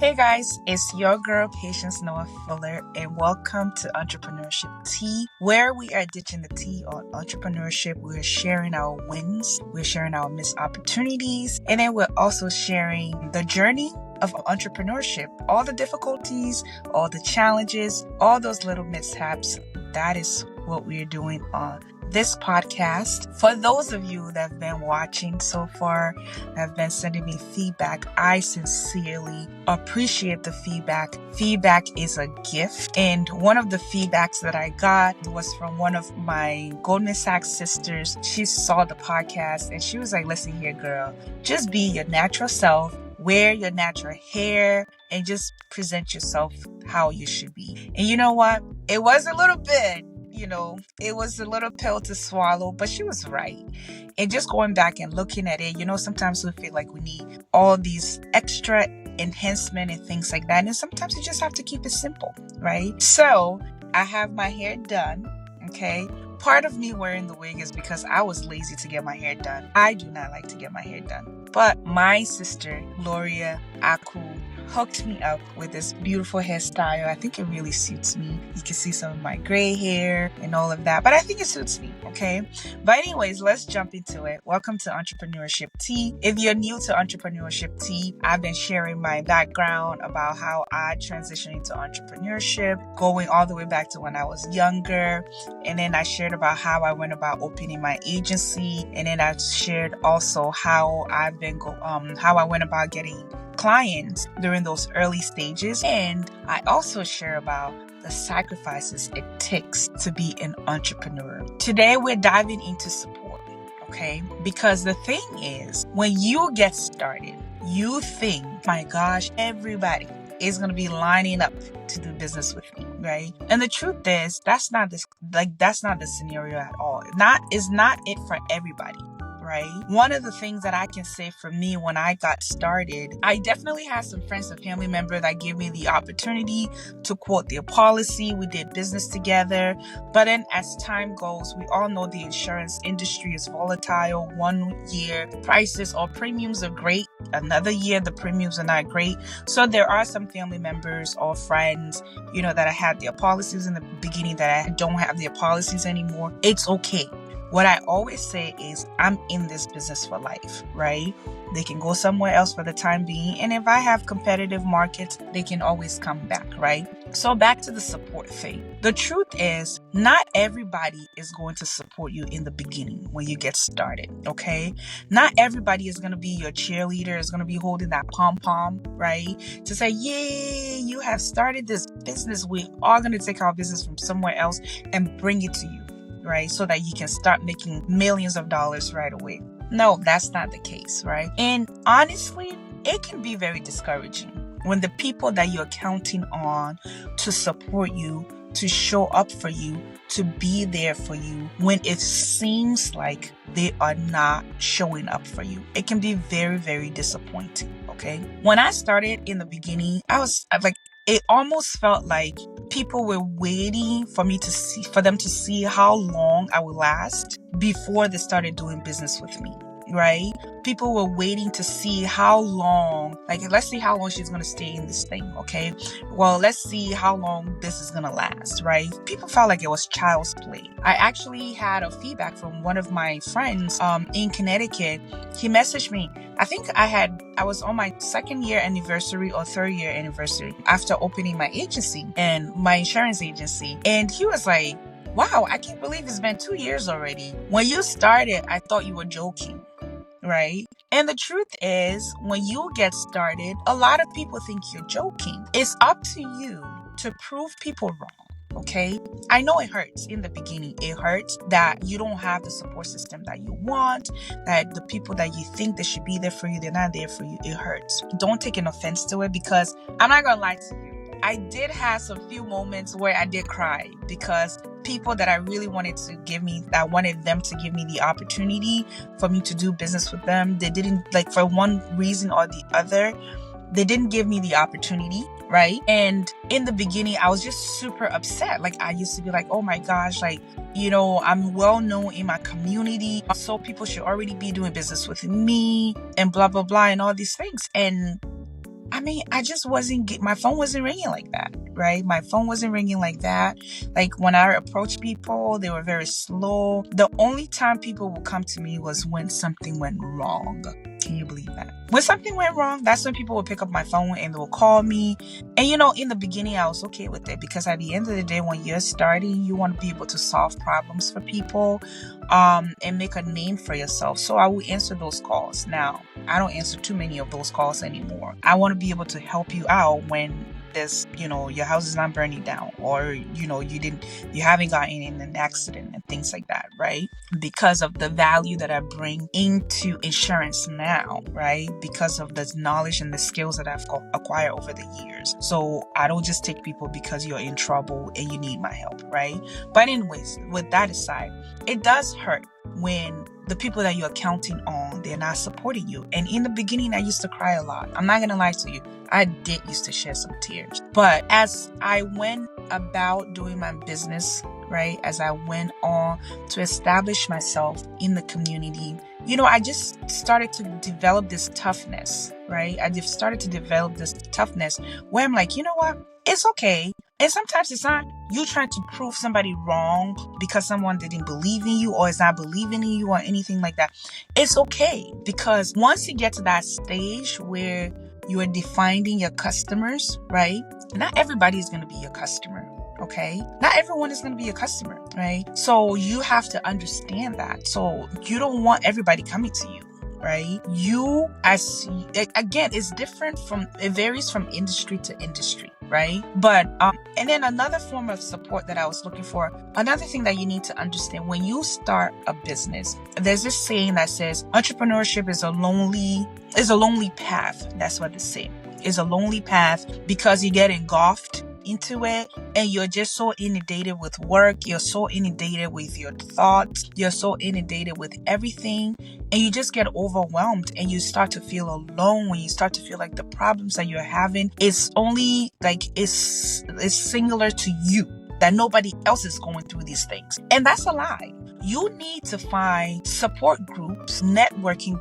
Hey guys, it's your girl Patience Noah Fuller, and welcome to Entrepreneurship Tea, where we are ditching the tea on entrepreneurship. We're sharing our wins, we're sharing our missed opportunities, and then we're also sharing the journey of entrepreneurship, all the difficulties, all the challenges, all those little mishaps. That is what we're doing on this podcast. For those of you that have been watching so far, have been sending me feedback, I sincerely appreciate the feedback. Feedback is a gift. And one of the feedbacks that I got was from one of my Goldman Sachs sisters. She saw the podcast and she was like, listen here, girl, just be your natural self, wear your natural hair, and just present yourself how you should be. And you know what? It was a little bit, it was a little pill to swallow, but she was right. And just going back and looking at it, sometimes we feel like we need all these extra enhancement and things like that. And sometimes you just have to keep it simple, right? So I have my hair done, okay? Part of me wearing the wig is because I was lazy to get my hair done. I do not like to get my hair done. But my sister, Gloria Aku, hooked me up with this beautiful hairstyle. I think it really suits me. You can see some of my gray hair and all of that, but I think it suits me, okay? But anyways, let's jump into it. Welcome to Entrepreneurship Tea. If you're new to Entrepreneurship Tea, I've been sharing my background about how I transitioned into entrepreneurship, going all the way back to when I was younger. And then I shared about how I went about opening my agency. And then I shared also how I went about getting clients during those early stages. And I also share about the sacrifices it takes to be an entrepreneur. Today, we're diving into support, okay? Because the thing is, when you get started, you think, my gosh, everybody is going to be lining up to do business with me, right? And the truth is, that's not the scenario at all. It's not it for everybody. Right? One of the things that I can say for me when I got started, I definitely had some friends and family members that gave me the opportunity to quote their policy. We did business together. But then as time goes, we all know the insurance industry is volatile. 1 year prices or premiums are great. Another year, the premiums are not great. So there are some family members or friends, that I had their policies in the beginning that I don't have their policies anymore. It's okay. What I always say is I'm in this business for life, right? They can go somewhere else for the time being. And if I have competitive markets, they can always come back, right? So back to the support thing. The truth is not everybody is going to support you in the beginning when you get started, okay? Not everybody is going to be your cheerleader, is going to be holding that pom-pom, right? To say, yay, you have started this business. We are going to take our business from somewhere else and bring it to you. Right? So that you can start making millions of dollars right away. No, that's not the case, right? And honestly, it can be very discouraging when the people that you're counting on to support you, to show up for you, to be there for you, when it seems like they are not showing up for you. It can be very, very disappointing, okay? When I started in the beginning, it almost felt like people were waiting for them to see how long I would last before they started doing business with me, right? People were waiting to see how long, let's see how long she's going to stay in this thing, okay? Well, let's see how long this is going to last, right? People felt like it was child's play. I actually had a feedback from one of my friends in Connecticut. He messaged me. I think I was on my 2nd year anniversary or 3rd year anniversary after opening my agency and my insurance agency. And he was like, wow, I can't believe it's been 2 years already. When you started, I thought you were joking. Right? And the truth is, when you get started, a lot of people think you're joking. It's up to you to prove people wrong, okay? I know it hurts in the beginning. It hurts that you don't have the support system that you want, that the people that you think they should be there for you, they're not there for you. It hurts. Don't take an offense to it, because I'm not gonna lie to you. I did have some few moments where I did cry because people that I really wanted them to give me the opportunity for me to do business with them, they didn't, for one reason or the other, they didn't give me the opportunity, right? And in the beginning, I was just super upset. I used to be like, oh my gosh, I'm well known in my community, so people should already be doing business with me and blah, blah, blah, and all these things. And I just my phone wasn't ringing like that, right? My phone wasn't ringing like that. Like when I approached people, they were very slow. The only time people would come to me was when something went wrong. Can you believe that? When something went wrong, that's when people would pick up my phone and they will call me. And in the beginning, I was okay with it because at the end of the day, when you're starting, you want to be able to solve problems for people, and make a name for yourself. So I will answer those calls. Now, I don't answer too many of those calls anymore. I want to be able to help you out when there's, your house is not burning down, or, you haven't gotten in an accident and things like that, right? Because of the value that I bring into insurance now, right? Because of the knowledge and the skills that I've acquired over the years. So I don't just take people because you're in trouble and you need my help, right? But anyways, with that aside, it does hurt when the people that you're counting on, they're not supporting you. And in the beginning, I used to cry a lot. I'm not going to lie to you. I did used to shed some tears. But as I went about doing my business, right, as I went on to establish myself in the community, I just started to develop this toughness, right? I just started to develop this toughness where I'm like, you know what? It's okay. And sometimes it's not you trying to prove somebody wrong because someone didn't believe in you or is not believing in you or anything like that. It's okay, because once you get to that stage where you are defining your customers, right? Not everybody is going to be your customer. Okay. Not everyone is going to be a customer, right? So you have to understand that. So you don't want everybody coming to you, right? Again, it's different it varies from industry to industry, right? But, and then another form of support that I was looking for, another thing that you need to understand when you start a business, there's this saying that says entrepreneurship is a lonely path. That's what it's saying. It's a lonely path because you get engulfed into it and you're just so inundated with work, you're so inundated with your thoughts, you're so inundated with everything, and you just get overwhelmed and you start to feel alone. When you start to feel like the problems that you're having is only like it's singular to you, that nobody else is going through these things. And that's a lie. You need to find support groups, networking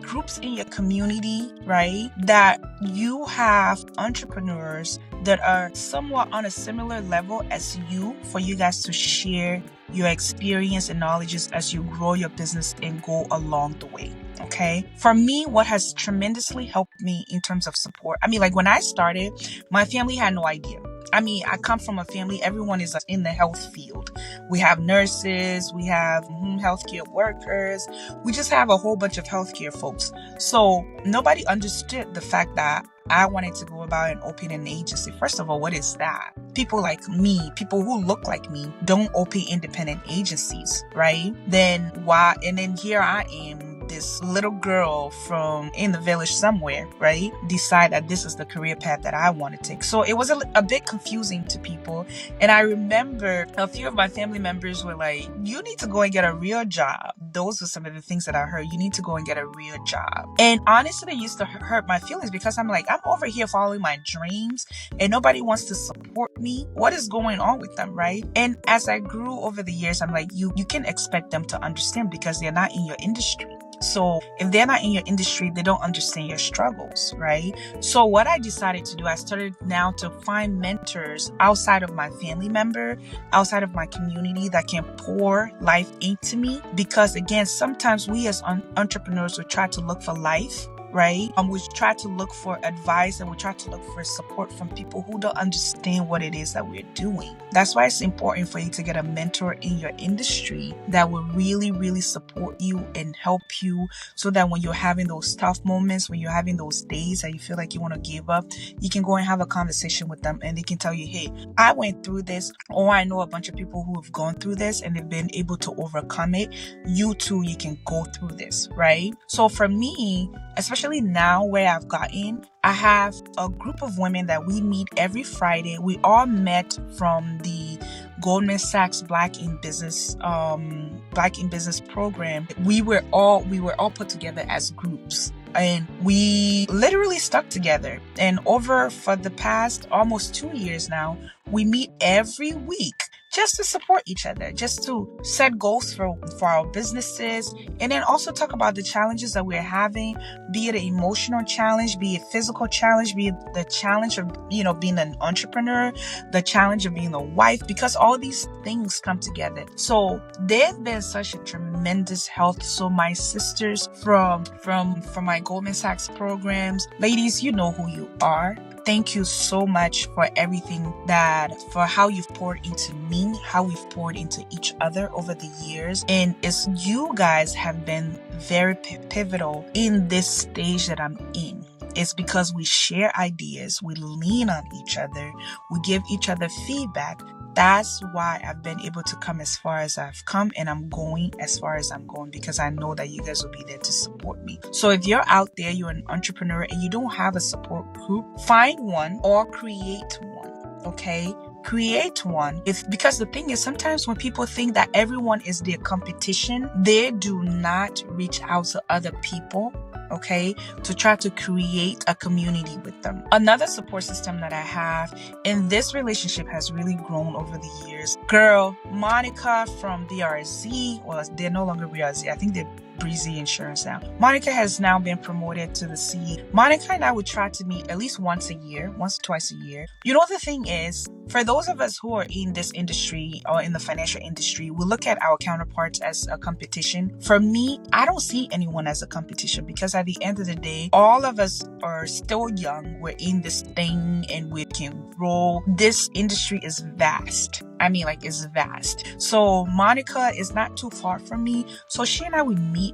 groups in your community, right? That you have entrepreneurs that are somewhat on a similar level as you, for you guys to share your experience and knowledges as you grow your business and go along the way. Okay. For me, what has tremendously helped me in terms of support, like when I started, my family had no idea. I come from a family, everyone is in the health field. We have nurses, we have healthcare workers. We just have a whole bunch of healthcare folks. So nobody understood the fact that I wanted to go about and open an agency. First of all, what is that? People like me, people who look like me, don't open independent agencies, right? Then why? And then here I am, this little girl from in the village somewhere, right? Decide that this is the career path that I want to take. So it was a bit confusing to people. And I remember a few of my family members were like, you need to go and get a real job. Those were some of the things that I heard. You need to go and get a real job. And honestly, it used to hurt my feelings because I'm like, I'm over here following my dreams and nobody wants to support me. What is going on with them, right? And as I grew over the years, I'm like, you can expect them to understand because they're not in your industry. So if they're not in your industry, they don't understand your struggles, right? So what I decided to do, I started now to find mentors outside of my family member, outside of my community that can pour life into me. Because again, sometimes we as entrepreneurs will try to look for life, right? We try to look for advice and we try to look for support from people who don't understand what it is that we're doing. That's why it's important for you to get a mentor in your industry that will really, really support you and help you so that when you're having those tough moments, when you're having those days that you feel like you want to give up, you can go and have a conversation with them and they can tell you, hey, I went through this, or I know a bunch of people who have gone through this and they've been able to overcome it. You too, you can go through this, right? So for me, especially now where I've gotten, I have a group of women that we meet every Friday. We all met from the Goldman Sachs Black in Business program. We were all put together as groups. And we literally stuck together. And for the past almost 2 years now, we meet every week just to support each other, just to set goals for our businesses, and then also talk about the challenges that we're having, be it an emotional challenge, be it physical challenge, be it the challenge of, being an entrepreneur, the challenge of being a wife, because all these things come together. So there's been such a tremendous help. So my sisters from my Goldman Sachs programs, ladies, you know who you are. Thank you so much for everything for how you've poured into me, how we've poured into each other over the years. And it's you guys have been very pivotal in this stage that I'm in. It's because we share ideas, we lean on each other, we give each other feedback. That's why I've been able to come as far as I've come, and I'm going as far as I'm going, because I know that you guys will be there to support me. So if you're out there, you're an entrepreneur and you don't have a support group, find one or create one, okay? Create one. Because the thing is, sometimes when people think that everyone is their competition, they do not reach out to other people, okay, to try to create a community with them. Another support system that I have, and this relationship has really grown over the years. Girl, Monica from BRZ, well, they're no longer BRZ. I think they're Breezy Insurance now. Monica has now been promoted to the CEO. Monica and I would try to meet at least once or twice a year. The thing is, for those of us who are in this industry or in the financial industry, we look at our counterparts as a competition. For me, I don't see anyone as a competition, because at the end of the day, all of us are still young. We're in this thing and we can grow. This industry is vast. It's vast. So Monica is not too far from me. So she and I would meet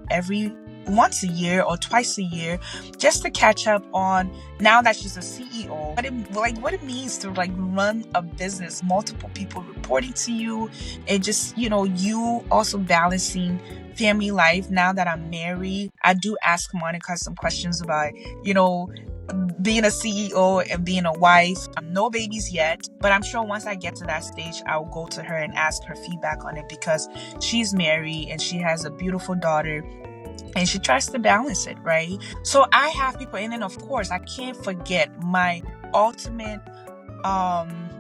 once a year or twice a year, just to catch up on, now that she's a CEO, what it means to run a business, multiple people reporting to you, and just, you also balancing family life. Now that I'm married, I do ask Monica some questions about, being a CEO and being a wife. No babies yet, but I'm sure once I get to that stage, I'll go to her and ask her feedback on it, because she's married and she has a beautiful daughter and she tries to balance it, right? So I have people, and then of course I can't forget my ultimate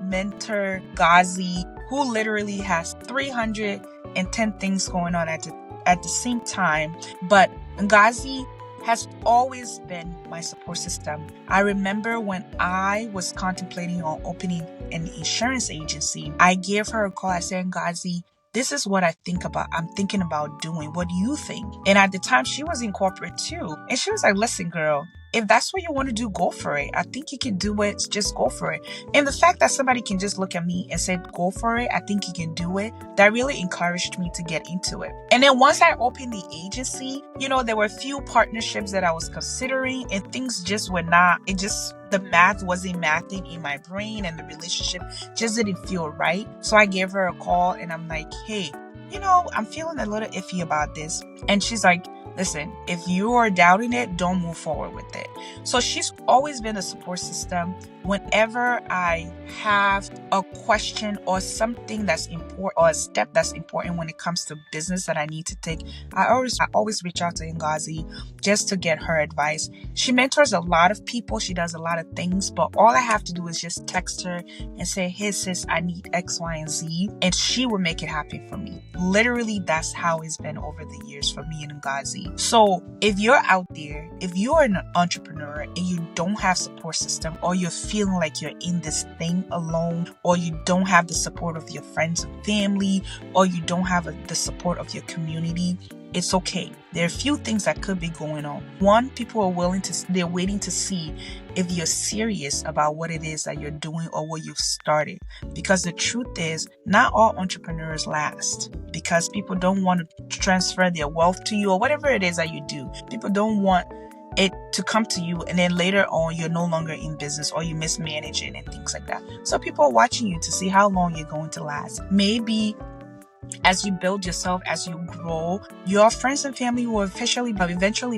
mentor, Ghazi, who literally has 310 things going on at the same time. But Ghazi has always been my support system. I remember when I was contemplating on opening an insurance agency, I gave her a call. I said, Ghazi, this is what I'm thinking about doing. What do you think? And at the time, she was in corporate too. And she was like, listen, girl, if that's what you want to do, go for it. I think you can do it. Just go for it. And the fact that somebody can just look at me and say, go for it, I think you can do it, that really encouraged me to get into it. And then once I opened the agency, there were a few partnerships that I was considering, and things just were not, the math wasn't mathing in my brain, and the relationship just didn't feel right. So I gave her a call and I'm like, hey, I'm feeling a little iffy about this. And she's like, listen, if you are doubting it, don't move forward with it. So she's always been a support system. Whenever I have a question or something that's important, or a step that's important when it comes to business that I need to take, I always reach out to Ngozi just to get her advice. She mentors a lot of people. She does a lot of things, but all I have to do is just text her and say, hey sis, I need X, Y, and Z, and she will make it happen for me. Literally, that's how it's been over the years for me and Ngozi. So if you're out there, if you're an entrepreneur and you don't have support system, or you're feeling like you're in this thing alone, or you don't have the support of your friends and family, or you don't have the support of your community, it's okay. There are a few things that could be going on. One, people are they're waiting to see if you're serious about what it is that you're doing or what you've started. Because the truth is, not all entrepreneurs last, because people don't want to transfer their wealth to you, or whatever it is that you do. People don't want it to come to you and then later on you're no longer in business, or you mismanage it and things like that. So people are watching you to see how long you're going to last. Maybe as you build yourself, as you grow, your friends and family will eventually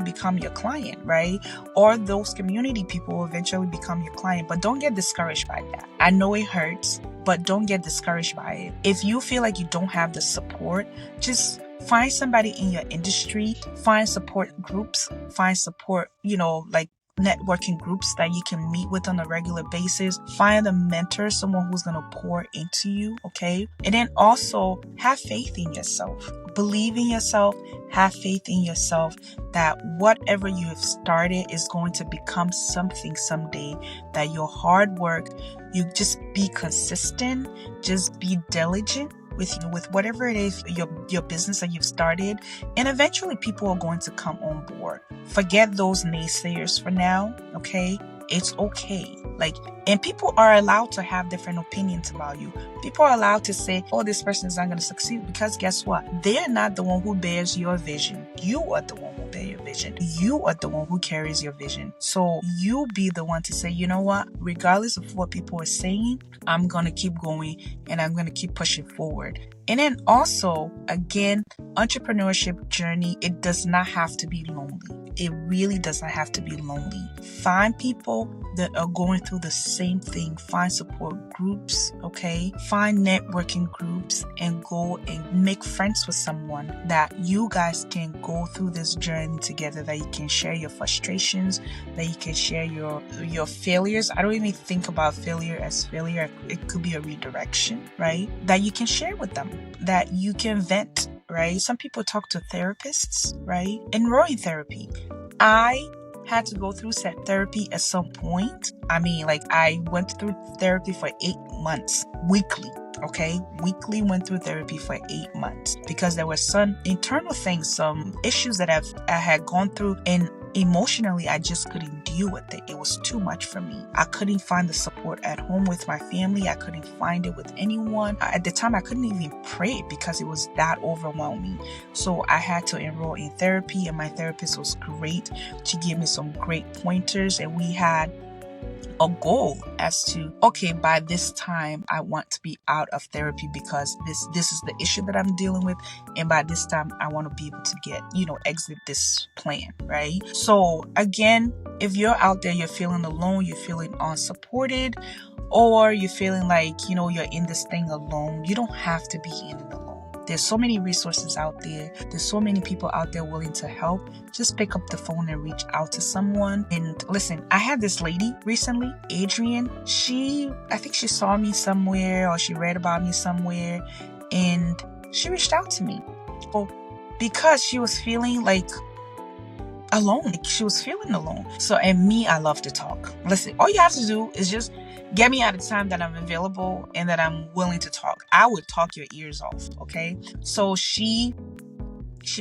become your client, right? Or those community people will eventually become your client. But don't get discouraged by that. I know it hurts, but don't get discouraged by it. If you feel like you don't have the support, just find somebody in your industry, find support groups, find support, like networking groups that you can meet with on a regular basis. Find a mentor, someone who's going to pour into you, okay? And then also have faith in yourself. Believe in yourself. Have faith in yourself that whatever you have started is going to become something someday, that your hard work, you just be consistent, just be diligent with whatever it is, your business that you've started, and eventually people are going to come on board. Forget those naysayers for now, okay? It's okay. And people are allowed to have different opinions about you. People are allowed to say, oh, this person is not going to succeed, because guess what? They're not the one who bears your vision. You are the one who bears your vision. You are the one who carries your vision. So you be the one to say, you know what? Regardless of what people are saying, I'm going to keep going and I'm going to keep pushing forward. And then also, again, entrepreneurship journey, it does not have to be lonely. It really does not have to be lonely. Find people that are going through the same thing. Find support groups, okay? Find networking groups and go and make friends with someone that you guys can go through this journey together, that you can share your frustrations, that you can share your failures. I don't even think about failure as failure. It could be a redirection, right? That you can share with them, that you can vent, right? Some people talk to therapists, right? Enroll in therapy. I had to go through therapy at some point. I went through therapy for 8 months, weekly. Okay, weekly went through therapy for 8 months because there were some internal things, some issues that I had gone through, and emotionally I just couldn't deal with it. It was too much for me. I couldn't find the support at home with my family. I couldn't find it with anyone. At the time, I couldn't even pray because it was that overwhelming. So I had to enroll in therapy, and my therapist was great. She gave me some great pointers, and we had a goal as to, okay, by this time I want to be out of therapy because this is the issue that I'm dealing with, and by this time I want to be able to get, exit this plan, right? So again, if you're out there, you're feeling alone, you're feeling unsupported, or you're feeling like, you're in this thing alone, you don't have to be in it alone. There's so many resources out there. There's so many people out there willing to help. Just pick up the phone and reach out to someone. And listen, I had this lady recently, Adrienne. I think she saw me somewhere, or she read about me somewhere, and she reached out to me. Because she was feeling alone. She was feeling alone. So, and me, I love to talk. Listen, all you have to do is just get me at a time that I'm available and that I'm willing to talk. I would talk your ears off, okay? So she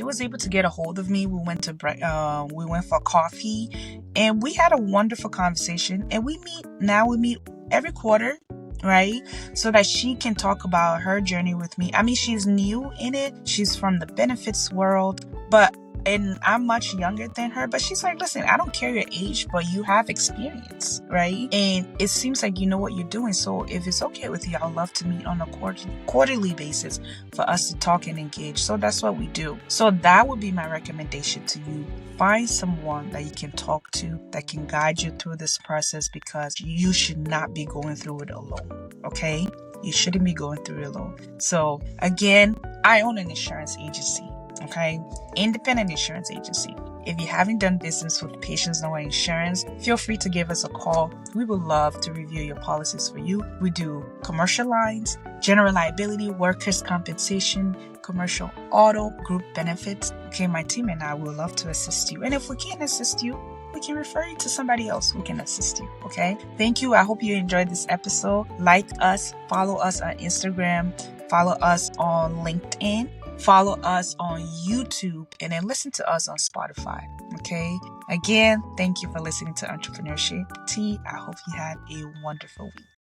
was able to get a hold of me. We went for coffee, and we had a wonderful conversation. And we meet every quarter, right? So that she can talk about her journey with me. She's new in it. She's from the benefits world, and I'm much younger than her, but she's like, listen, I don't care your age, but you have experience, right? And it seems like you know what you're doing. So if it's okay with you, I'd love to meet on a quarterly basis for us to talk and engage. So that's what we do. So that would be my recommendation to you. Find someone that you can talk to, that can guide you through this process, because you should not be going through it alone, okay? You shouldn't be going through it alone. So again, I own an insurance agency. Okay, independent insurance agency. If you haven't done business with Patience Noah Insurance, feel free to give us a call. We would love to review your policies for you. We do commercial lines, general liability, workers' compensation, commercial auto, group benefits. Okay, my team and I will love to assist you. And if we can't assist you, we can refer you to somebody else who can assist you. Okay, thank you. I hope you enjoyed this episode. Like us, follow us on Instagram, follow us on LinkedIn. Follow us on YouTube, and then listen to us on Spotify. Okay. Again, thank you for listening to Entrepreneurship Tea. I hope you had a wonderful week.